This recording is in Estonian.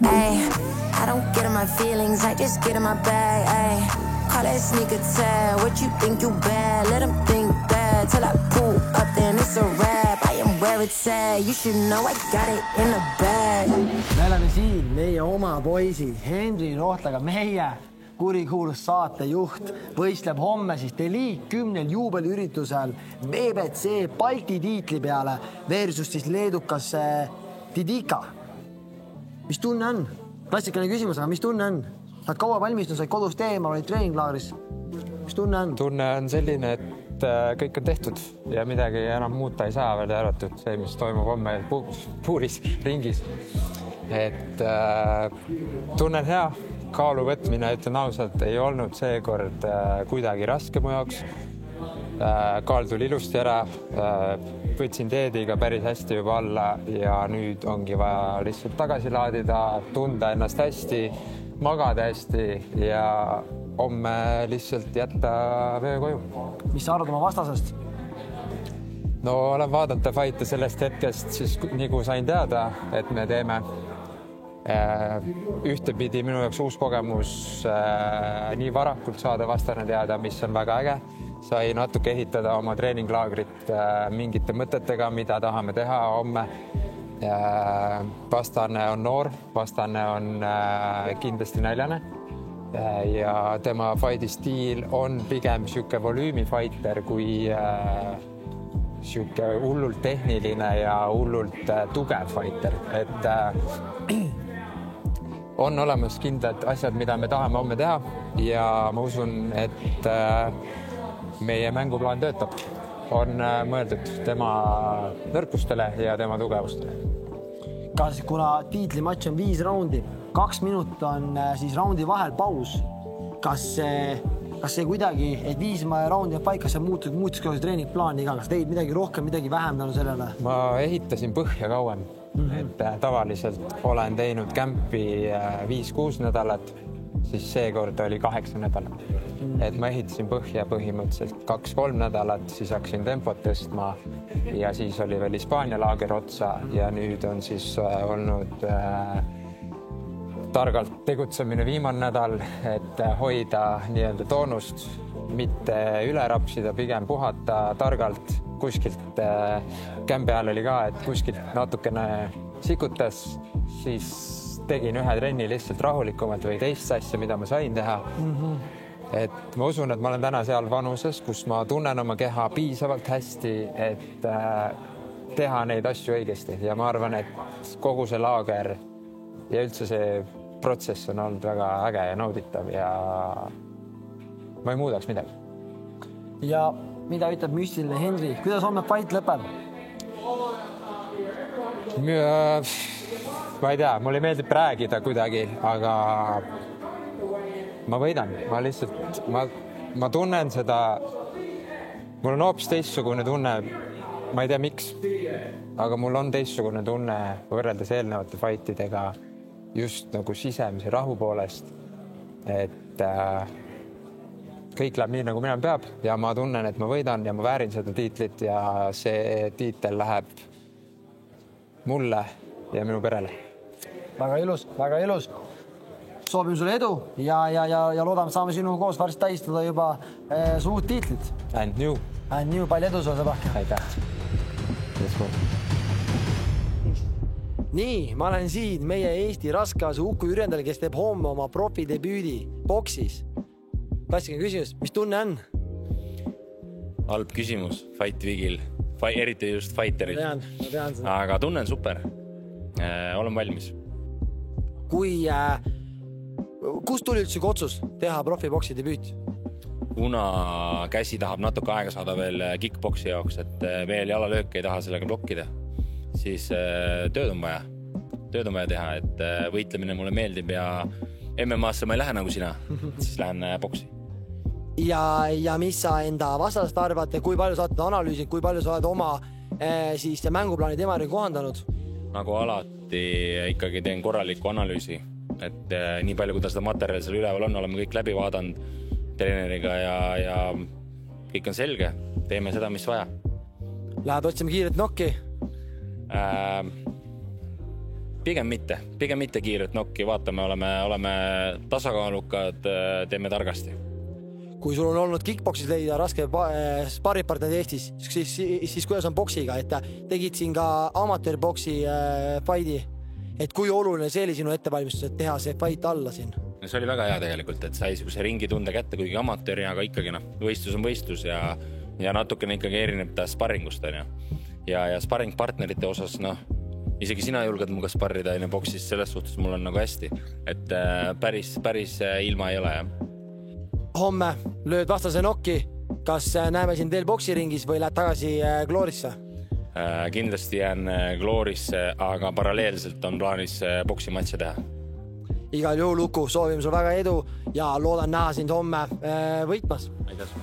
Ay, I don't get in my feelings, I just get in my bag. Ay, call that sneaker tag. What you think you bad? Let them think bad. Till I pull up, then it's a rap. I am where it's at. You should know I got it in the bag. Me oleme siin meie oma poisid Henri Rohtlaga, meie kurikuulus saatejuht võistleb homme siis Deliit 10 juubeliüritusel BBC Balti tiitli peale versus siis leedukas Didika. Mis tunne on? Klassikaline küsimus, aga mis tunne on? Saad kaua valmistunud, said kodust eemal, olid treeninglaagris. Mis tunne on? Tunne on selline, et kõik on tehtud ja midagi enam muuta ei saa veel arvatud see, mis toimub homme puuris ringis. Et tunnen hea, kaalu võtmine, ütlen ausalt, ei olnud seekord kuidagi raske mu jaoks. Kaal tuli ilusti ära, võtsin teediga päris hästi juba alla ja nüüd ongi vaja lihtsalt tagasi laadida, tunda ennast hästi, magada hästi ja homme lihtsalt jätta vöö koju. Mis sa arvad oma vastasest? No olen vaadanud ta fighte sellest hetkest, siis nagu sain teada, et me teeme ühtepidi minu jaoks uus kogemus nii varakult saada vastane teada, mis on väga äge. Sai natuke ehitada oma treeninglaagrit mingite mõtetega, mida tahame teha homme. Vastane on noor, vastane on kindlasti näljane ja tema fighti stiil on pigem siuke volüümifighter kui siuke hullult tehniline ja hullult tugev fighter. Et on olemas kindlad asjad, mida me tahame homme teha ja ma usun, et meie mänguplaan töötab. On mõeldud tema nõrkustele ja tema tugevustele. Kas kuna tiitlimatš on 5 raundi, 2 minut on siis raundi vahel paus, kas see kuidagi, et 5 raundi on paika, kas see muutus ka treeningplaani iga, kas teid midagi rohkem, midagi vähem tänu sellele? Ma ehitasin põhja kauem, et tavaliselt olen teinud kämpi 5-6 nädalat, siis seekord oli 8 nädalat. Et ma ehitasin põhja põhimõtteliselt 2-3 nädalat, siis hakkasin tempot tõstma ja siis oli veel Hispaania laager otsa ja nüüd on siis olnud targalt tegutsemine viimane nädal, et hoida nii-öelda toonust, mitte üle rapsida, pigem puhata targalt. Kuskilt kämbe ajal oli ka, et kuskilt natukene sikutas, siis tegin ühe trenni lihtsalt rahulikumalt või teist asja, mida ma sain teha. Et ma usun, et ma olen täna seal vanuses, kus ma tunnen oma keha piisavalt hästi, et teha neid asju õigesti. Ja ma arvan, et kogu see laager ja üldse see protsess on olnud väga äge ja nauditav ja ma ei muudaks midagi. Ja mida ütleb müstiline Henri? Kuidas homme fight lõpeb? Ma ei tea, mulle meeldib räägida kuidagi, aga ma võidan. Ma tunnen seda, mul on hoopis teistsugune tunne, ma ei tea miks, aga mul on teistsugune tunne võrreldes eelnevate fightidega just nagu sisemise rahu poolest, et kõik läheb nii, nagu mina peab ja ma tunnen, et ma võidan ja ma väärin seda tiitlit ja see tiitel läheb mulle ja minu perele. Väga ilus, väga ilus. Soovime sulle edu ja loodame, saame sinu koos varsti tähistada juba suurt tiitlit. And new. Palju edu sulle, Sebahki. Aitäh. Nii, ma olen siin meie Eesti raskeasu Uku Jürjendal, kes teeb homme oma profidebüüdi boksis. Klassikaline küsimus, mis tunne on? Halb küsimus, fight vigil, eriti just fighterid. Ma tean seda. Aga tunnen super, olen valmis. Kust tuli üldse otsus teha profiboksi debüüt? Kuna käsi tahab natuke aega saada veel kickboksi jaoks, et veel jalalööke ei taha sellega blokkida, siis tööd on vaja teha, et võitlemine mulle meeldib ja MMA-sse ma ei lähe nagu sina, siis lähen boksi. Ja mis sa enda vastast arvad, kui palju sa oled analüüsinud, kui palju sa oled oma siis mänguplaani temari kohandanud? Nagu alati ikkagi teen korraliku analüüsi, et nii palju, kuidas seda materjali seal üleval on, oleme kõik läbi vaadanud treeneriga ja kõik on selge, teeme seda, mis vaja. Lähed otsime kiiret nokki? Pigem mitte kiiret nokki, vaatame, oleme tasakaalukad, teeme targasti. Kui sul on olnud kickboksis leida raske sparripartnerid Eestis, siis kuidas on boksiga, et tegid siin ka amatöörboksi fighti, et kui oluline see oli sinu ettevalmistus, et teha see fight alla siin? See oli väga hea tegelikult, et sai see ringi tunde kätte, kuigi amatööri, aga ikkagi võistlus on võistlus ja natukene ikkagi erineb ta sparringust on ju. Ja sparringpartnerite osas, isegi sina julged muga sparrida boksis, selles suhtes mul on hästi, et päris ilma ei ole. Homme lööd vastase nokki, kas näeme siin teil boksiringis või lähed tagasi Gloorisse? Kindlasti jään Gloorisse, aga paralleelselt on plaanis boksimatse teha. Igal juhul Uku, soovime sul väga edu ja loodan näha sind homme võitmas. Aitäh.